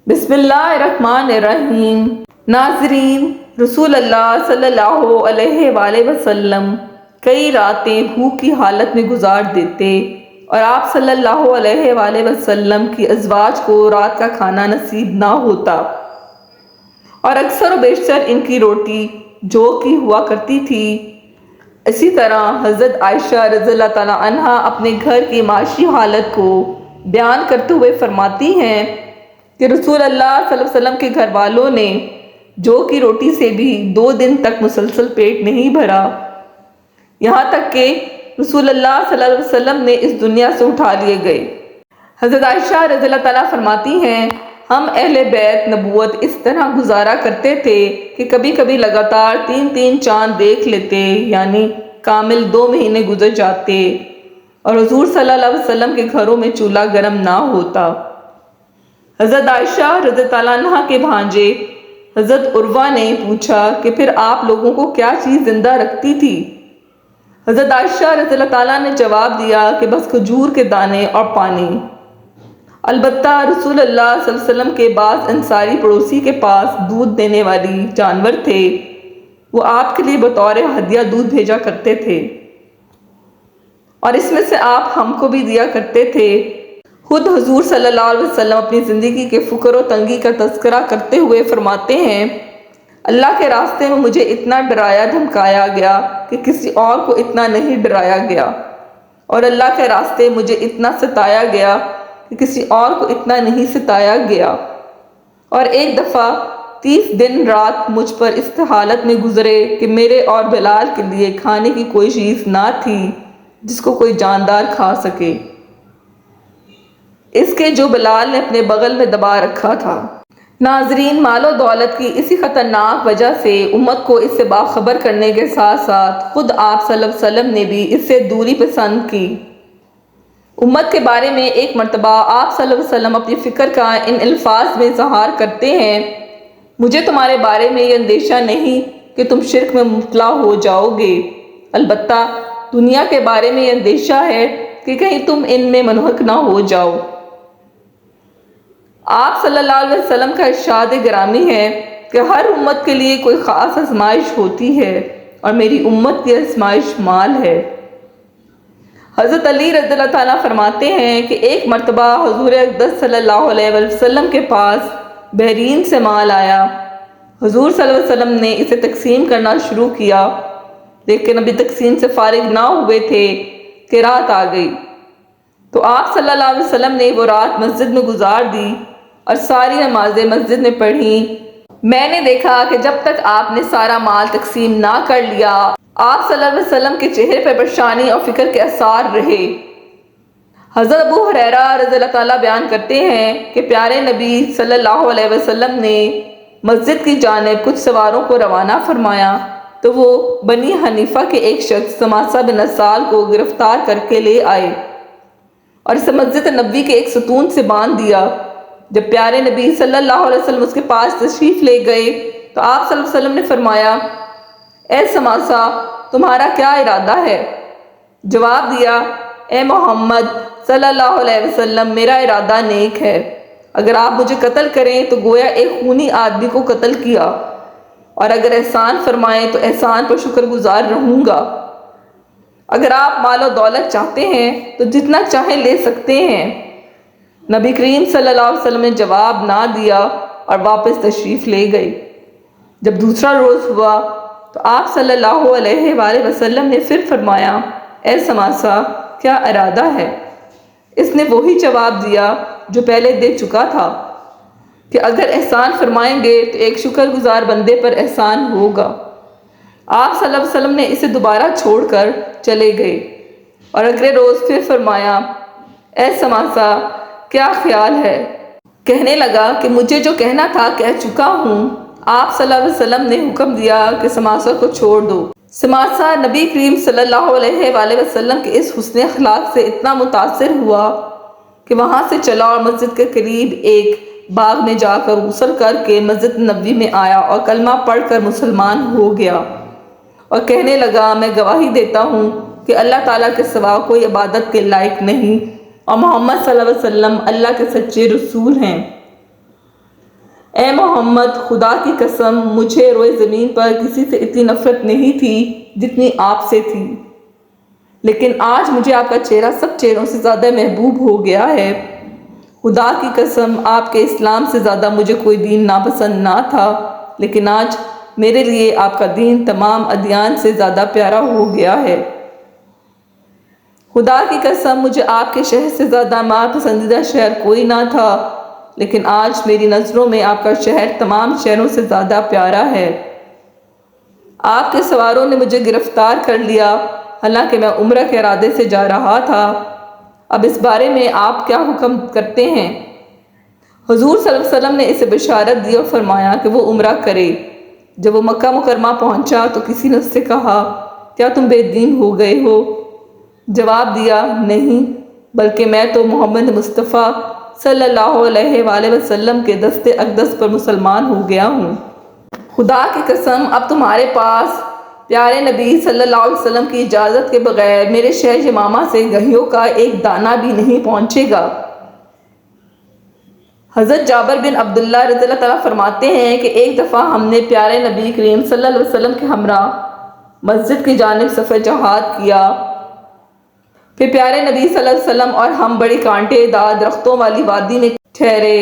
بسم اللہ الرحمن الرحیم۔ ناظرین، رسول اللہ صلی اللہ علیہ وآلہ وسلم کئی راتیں بھوک کی حالت میں گزار دیتے اور آپ صلی اللہ علیہ وآلہ وسلم کی ازواج کو رات کا کھانا نصیب نہ ہوتا، اور اکثر و بیشتر ان کی روٹی جو کی ہوا کرتی تھی۔ اسی طرح حضرت عائشہ رضی اللہ تعالیٰ عنہا اپنے گھر کی معاشی حالت کو بیان کرتے ہوئے فرماتی ہیں کہ رسول اللہ صلی اللہ علیہ وسلم کے گھر والوں نے جو کی روٹی سے بھی 2 دن تک مسلسل پیٹ نہیں بھرا، یہاں تک کہ رسول اللہ صلی اللہ علیہ وسلم نے اس دنیا سے اٹھا لیے گئے۔ حضرت عائشہ رضی اللہ تعالیٰ فرماتی ہیں، ہم اہل بیت نبوت اس طرح گزارا کرتے تھے کہ کبھی کبھی لگاتار 3 چاند دیکھ لیتے، یعنی کامل 2 مہینے گزر جاتے، اور حضور صلی اللہ علیہ وسلم کے گھروں میں چولہا گرم نہ ہوتا۔ حضرت عائشہ رضی اللہ عنہ کے بھانجے حضرت عروہ نے پوچھا کہ پھر آپ لوگوں کو کیا چیز زندہ رکھتی تھی؟ حضرت عائشہ رضی اللہ تعالیٰ نے جواب دیا کہ بس کھجور کے دانے اور پانی۔ البتہ رسول اللہ صلی اللہ علیہ وسلم کے بعض انصاری پڑوسی کے پاس دودھ دینے والی جانور تھے، وہ آپ کے لیے بطور ہدیہ دودھ بھیجا کرتے تھے، اور اس میں سے آپ ہم کو بھی دیا کرتے تھے۔ خود حضور صلی اللہ علیہ وسلم اپنی زندگی کے فقر و تنگی کا تذکرہ کرتے ہوئے فرماتے ہیں، اللہ کے راستے میں مجھے اتنا ڈرایا دھمکایا گیا کہ کسی اور کو اتنا نہیں ڈرایا گیا، اور اللہ کے راستے مجھے اتنا ستایا گیا کہ کسی اور کو اتنا نہیں ستایا گیا، اور ایک دفعہ 30 دن رات مجھ پر اس حالت میں گزرے کہ میرے اور بلال کے لیے کھانے کی کوئی چیز نہ تھی جس کو کوئی جاندار کھا سکے، اس کے جو بلال نے اپنے بغل میں دبا رکھا تھا۔ ناظرین، مال و دولت کی اسی خطرناک وجہ سے امت کو اس سے باخبر کرنے کے ساتھ ساتھ خود آپ صلی اللہ علیہ وسلم نے بھی اس سے دوری پسند کی۔ امت کے بارے میں ایک مرتبہ آپ صلی اللہ علیہ وسلم اپنی فکر کا ان الفاظ میں اظہار کرتے ہیں، مجھے تمہارے بارے میں یہ اندیشہ نہیں کہ تم شرک میں مبتلا ہو جاؤ گے، البتہ دنیا کے بارے میں یہ اندیشہ ہے کہ کہیں تم ان میں منہک نہ ہو جاؤ۔ آپ صلی اللہ علیہ وسلم کا ارشاد گرامی ہے کہ ہر امت کے لیے کوئی خاص آزمائش ہوتی ہے، اور میری امت کی آزمائش مال ہے۔ حضرت علی رضی اللہ تعالیٰ فرماتے ہیں کہ ایک مرتبہ حضور اقدس صلی اللہ علیہ وسلم کے پاس بحرین سے مال آیا۔ حضور صلی اللہ علیہ وسلم نے اسے تقسیم کرنا شروع کیا، لیکن ابھی تقسیم سے فارغ نہ ہوئے تھے کہ رات آ گئی، تو آپ صلی اللہ علیہ وسلم نے وہ رات مسجد میں گزار دی اور ساری نمازیں مسجد میں پڑھیں۔ میں نے دیکھا کہ جب تک آپ نے سارا مال تقسیم نہ کر لیا، آپ صلی اللہ علیہ وسلم کے چہرے پر پریشانی اور فکر کے اثار رہے۔ حضرت ابو ہریرہ رضی اللہ تعالیٰ بیان کرتے ہیں کہ پیارے نبی صلی اللہ علیہ وسلم نے مسجد کی جانب کچھ سواروں کو روانہ فرمایا تو وہ بنی حنیفہ کے ایک شخص سماسہ بن اسال کو گرفتار کر کے لے آئے اور اسے مسجد نبوی کے ایک ستون سے باندھ دیا۔ جب پیارے نبی صلی اللہ علیہ وسلم اس کے پاس تشریف لے گئے تو آپ صلی اللہ علیہ وسلم نے فرمایا، اے سماسہ، تمہارا کیا ارادہ ہے؟ جواب دیا، اے محمد صلی اللہ علیہ وسلم، میرا ارادہ نیک ہے، اگر آپ مجھے قتل کریں تو گویا ایک خونی آدمی کو قتل کیا، اور اگر احسان فرمائیں تو احسان پر شکر گزار رہوں گا۔ اگر آپ مال و دولت چاہتے ہیں تو جتنا چاہیں لے سکتے ہیں۔ نبی کریم صلی اللہ علیہ وسلم نے جواب نہ دیا اور واپس تشریف لے گئے۔ جب دوسرا روز ہوا تو آپ صلی اللہ علیہ وآلہ وسلم نے پھر فرمایا، اے سماسہ، کیا ارادہ ہے؟ اس نے وہی جواب دیا جو پہلے دے چکا تھا کہ اگر احسان فرمائیں گے تو ایک شکر گزار بندے پر احسان ہوگا۔ آپ صلی اللہ علیہ وسلم نے اسے دوبارہ چھوڑ کر چلے گئے اور اگلے روز پھر فرمایا، اے سماسہ، کیا خیال ہے؟ کہنے لگا کہ مجھے جو کہنا تھا کہہ چکا ہوں۔ آپ صلی اللہ علیہ وسلم نے حکم دیا کہ سماسہ کو چھوڑ دو۔ سماسہ نبی کریم صلی اللہ علیہ وآلہ وسلم کے اس حسن اخلاق سے اتنا متاثر ہوا کہ وہاں سے چلا اور مسجد کے قریب ایک باغ میں جا کر غسل کر کے مسجد نبوی میں آیا اور کلمہ پڑھ کر مسلمان ہو گیا، اور کہنے لگا، میں گواہی دیتا ہوں کہ اللہ تعالیٰ کے سوا کوئی عبادت کے لائق نہیں، اور محمد صلی اللہ علیہ وسلم اللہ کے سچے رسول ہیں۔ اے محمد، خدا کی قسم مجھے روئے زمین پر کسی سے اتنی نفرت نہیں تھی جتنی آپ سے تھی، لیکن آج مجھے آپ کا چہرہ سب چہروں سے زیادہ محبوب ہو گیا ہے۔ خدا کی قسم آپ کے اسلام سے زیادہ مجھے کوئی دین ناپسند نہ تھا، لیکن آج میرے لیے آپ کا دین تمام ادیان سے زیادہ پیارا ہو گیا ہے۔ خدا کی قسم مجھے آپ کے شہر سے زیادہ ہمارا پسندیدہ شہر کوئی نہ تھا، لیکن آج میری نظروں میں آپ کا شہر تمام شہروں سے زیادہ پیارا ہے۔ آپ کے سواروں نے مجھے گرفتار کر لیا، حالانکہ میں عمرہ کے ارادے سے جا رہا تھا۔ اب اس بارے میں آپ کیا حکم کرتے ہیں؟ حضور صلی اللہ علیہ وسلم نے اسے بشارت دی اور فرمایا کہ وہ عمرہ کرے۔ جب وہ مکہ مکرمہ پہنچا تو کسی نے اس سے کہا، کیا تم بے دین ہو گئے ہو؟ جواب دیا، نہیں، بلکہ میں تو محمد مصطفیٰ صلی اللہ علیہ وآلہ وسلم کے دست اقدس پر مسلمان ہو گیا ہوں۔ خدا کی قسم اب تمہارے پاس پیارے نبی صلی اللہ علیہ وسلم کی اجازت کے بغیر میرے شہر یمامہ سے گہیوں کا ایک دانہ بھی نہیں پہنچے گا۔ حضرت جابر بن عبداللہ رضی اللہ تعالیٰ فرماتے ہیں کہ ایک دفعہ ہم نے پیارے نبی کریم صلی اللہ علیہ وسلم کے ہمراہ مسجد کی جانب سفر جہاد کیا۔ پھر پیارے نبی صلی اللہ علیہ وسلم اور ہم بڑی کانٹے دار درختوں والی وادی میں ٹھہرے۔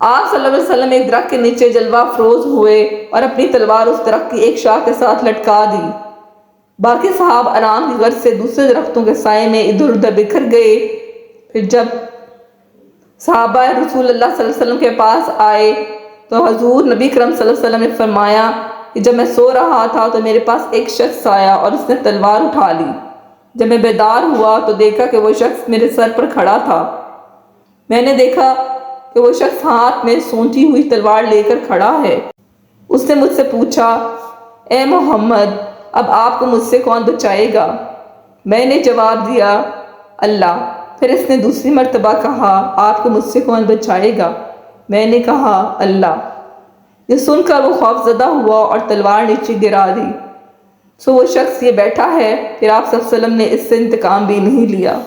آپ صلی اللہ علیہ وسلم ایک درخت کے نیچے جلوہ افروز ہوئے اور اپنی تلوار اس درخت کی ایک شاخ کے ساتھ لٹکا دی۔ باقی صحابہ آرام کی غرض سے دوسرے درختوں کے سائے میں ادھر ادھر بکھر گئے۔ پھر جب صحابہ رسول اللہ صلی اللہ علیہ وسلم کے پاس آئے تو حضور نبی کرم صلی اللہ علیہ وسلم نے فرمایا کہ جب میں سو رہا تھا تو میرے پاس ایک شخص آیا اور اس نے تلوار اٹھا لی۔ جب میں بیدار ہوا تو دیکھا کہ وہ شخص میرے سر پر کھڑا تھا۔ میں نے دیکھا کہ وہ شخص ہاتھ میں سونتی ہوئی تلوار لے کر کھڑا ہے۔ اس نے مجھ سے پوچھا، اے محمد، اب آپ کو مجھ سے کون بچائے گا؟ میں نے جواب دیا، اللہ۔ پھر اس نے دوسری مرتبہ کہا، آپ کو مجھ سے کون بچائے گا؟ میں نے کہا، اللہ۔ یہ سن کر وہ خوف زدہ ہوا اور تلوار نیچے گرا دی۔ سو وہ شخص یہ بیٹھا ہے۔ پھر آپ صلی اللہ علیہ وسلم نے اس سے انتقام بھی نہیں لیا۔